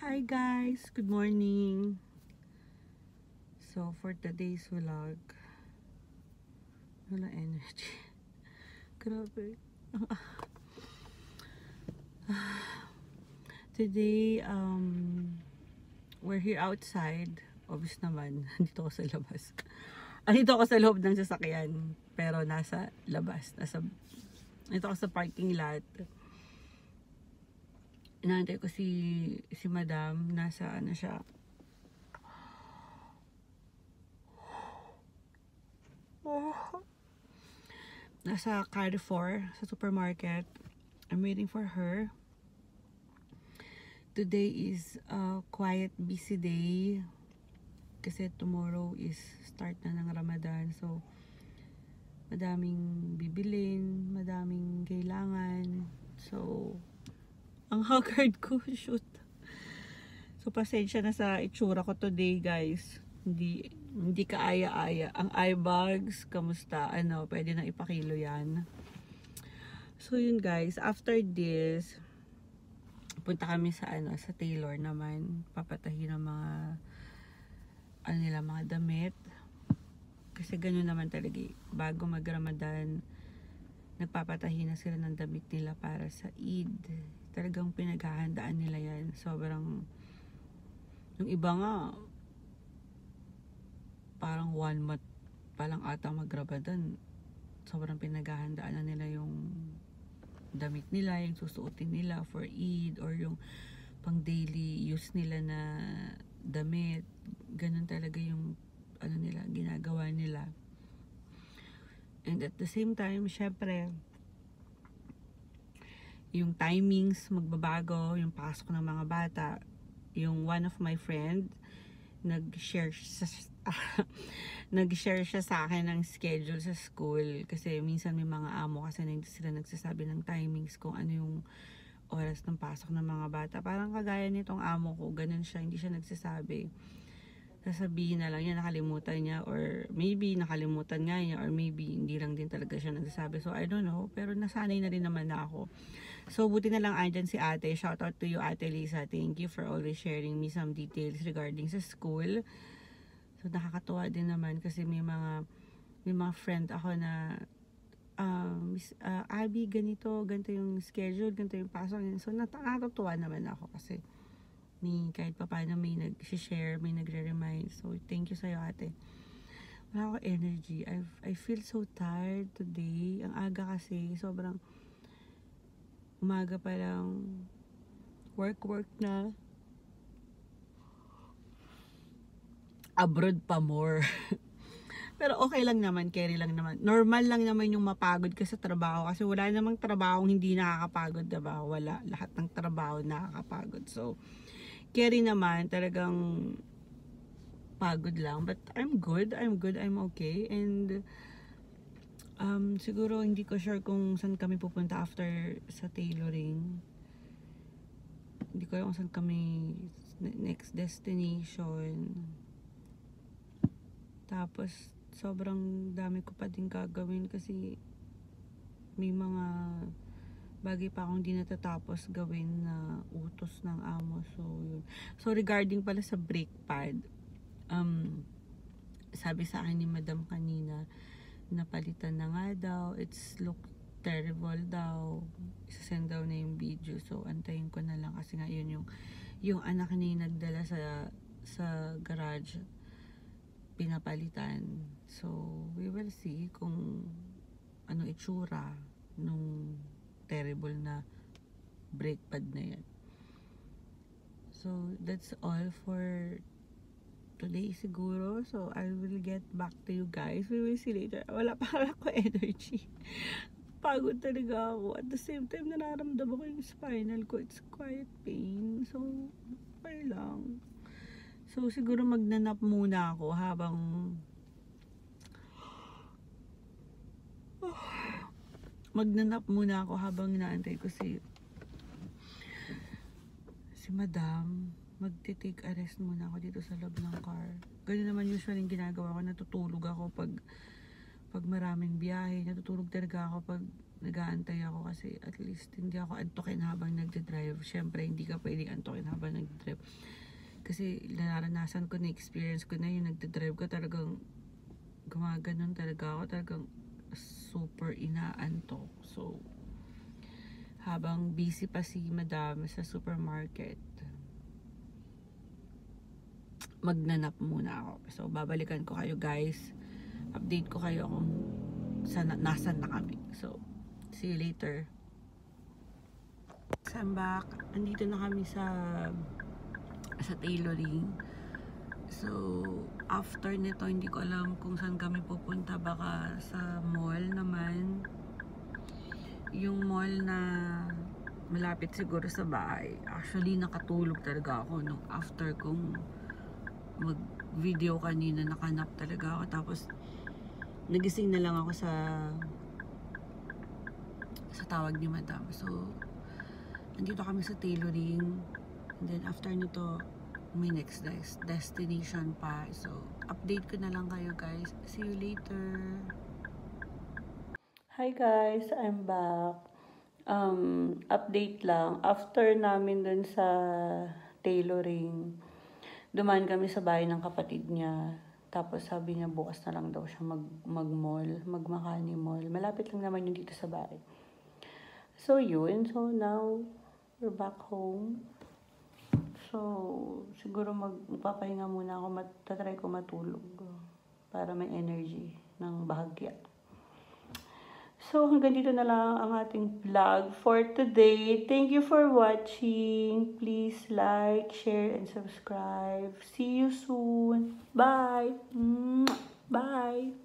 Hi guys, good morning. So for today's vlog, wala energy. Grabe. Today, we're here outside. Obvious naman, dito ako sa labas. Dito ako sa loob ng sasakyan, pero nasa labas. Dito ako sa parking lot. Inaantay ko si Madam, nasa ano siya. Nasa Carrefour, sa supermarket. I'm waiting for her. Today is a quiet, busy day. Kasi tomorrow is start na ng Ramadan. So, madaming bibilin, madaming kailangan. So, ang haggard ko, shoot. So, pasensya na sa itsura ko today, guys. Hindi kaaya-aya. Ang eye bags, kamusta? Ano, pwede na ipakilo yan. So, yun guys. After this, punta kami sa sa tailor naman. Papatahin ng mga mga damit. Kasi gano'n naman talaga. Bago mag-Ramadan, nagpapatahin na sila ng damit nila para sa Eid. Talagang pinaghahandaan nila yan. Sobrang, yung iba nga, parang 1 month pa lang ata mag-Ramadan. Sobrang pinaghahandaan na nila yung damit nila, yung susuotin nila for Eid, or yung pang daily use nila na damit. Ganun talaga yung nila, ginagawa nila. And at the same time, syempre, yung timings magbabago, yung pasok ng mga bata. Yung one of my friend, nag-share siya sa akin ng schedule sa school. Kasi minsan may mga amo kasi na hindi sila nagsasabi ng timings kung ano yung oras ng pasok ng mga bata. Parang kagaya nitong amo ko, ganun siya, hindi siya nagsasabi. Sasabihin na lang niya, nakalimutan niya, or maybe nakalimutan nga niya, or maybe hindi lang din talaga siya nagsasabi. So I don't know, pero nasanay na rin naman na ako. So buti na lang andyan si ate. Shout out to you, Ate Lisa. Thank you for always sharing me some details regarding sa school. So nakakatuwa din naman kasi may mga friend ako na Miss Abby, ganito yung schedule, ganito yung pasok. So natutuwa naman ako kasi kahit pa paano may nag-share, may nagre-remind. So thank you sa'yo, ate. Wala ako energy. I feel so tired today. Ang aga kasi, sobrang umaga pa lang, work na. Abroad pa more. Pero okay lang naman, carry lang naman. Normal lang naman yung mapagod ka sa trabaho kasi wala namang trabaho hindi nakakapagod, diba? Wala. Lahat ng trabaho nakakapagod. So, carry naman, talagang pagod lang. But I'm good. I'm okay. And siguro hindi ko sure kung saan kami pupunta after sa tailoring. Hindi ko alam kung saan kami next destination. Tapos sobrang dami ko pa din gagawin kasi may mga bagay pa akong di natatapos gawin na utos ng amo. So yun. So regarding pala sa brake pad, sabi sa akin ni Madam kanina, napalitan na nga daw, it's look terrible daw, isasend daw na yung video. So antayin ko na lang kasi nga yun yung anak niya nagdala sa garage, pinapalitan. So we will see kung ano itsura nung terrible na brake pad na yan. So that's all for today siguro. So I will get back to you guys. We will see later. Wala pa ako energy. Pagod talaga ako. At the same time, nararamdaman ko yung spinal ko. It's quiet pain. So, okay lang. So, siguro magnanap muna ako habang inaantay ko si Madam. Magte-take a rest muna ako dito sa loob ng car. Ganyan naman usually yung ginagawa ko. Natutulog ako pag maraming biyahe. Natutulog talaga ako nag-aantay ako kasi at least hindi ako antukin habang nagdadrive. Syempre, hindi ka pwedeng antukin habang nagdadrive. Kasi naranasan ko na, experience ko na yung nagdadrive ko, talagang gumaganon talaga ako, talagang super inaantok. So, habang busy pa si madam sa supermarket, magnanap muna ako. So, babalikan ko kayo guys. Update ko kayo kung nasan na kami. So, see you later. So, I'm back. Andito na kami sa tailoring. So, after nito, hindi ko alam kung saan kami pupunta. Baka sa mall naman. Yung mall na malapit siguro sa bahay. Actually, nakatulog talaga ako nung after kong mag-video kanina. Nakanap talaga ako. Tapos, nagising na lang ako sa tawag ni madam. So, nandito kami sa tailoring. And then, after nito, may next destination pa. So, update ko na lang kayo guys. See you later. Hi guys, I'm back. Update lang. After namin dun sa tailoring, dumaan kami sa bahay ng kapatid niya. Tapos sabi niya bukas na lang daw siya mag-mall, mag-Makani Mall. Malapit lang naman yun dito sa bahay. So yun, so now we're back home. So siguro magpapahinga muna ako, tatry ko matulog para may energy ng bahagya. So, hanggang dito na lang ang ating vlog for today. Thank you for watching. Please like, share, and subscribe. See you soon. Bye. Bye.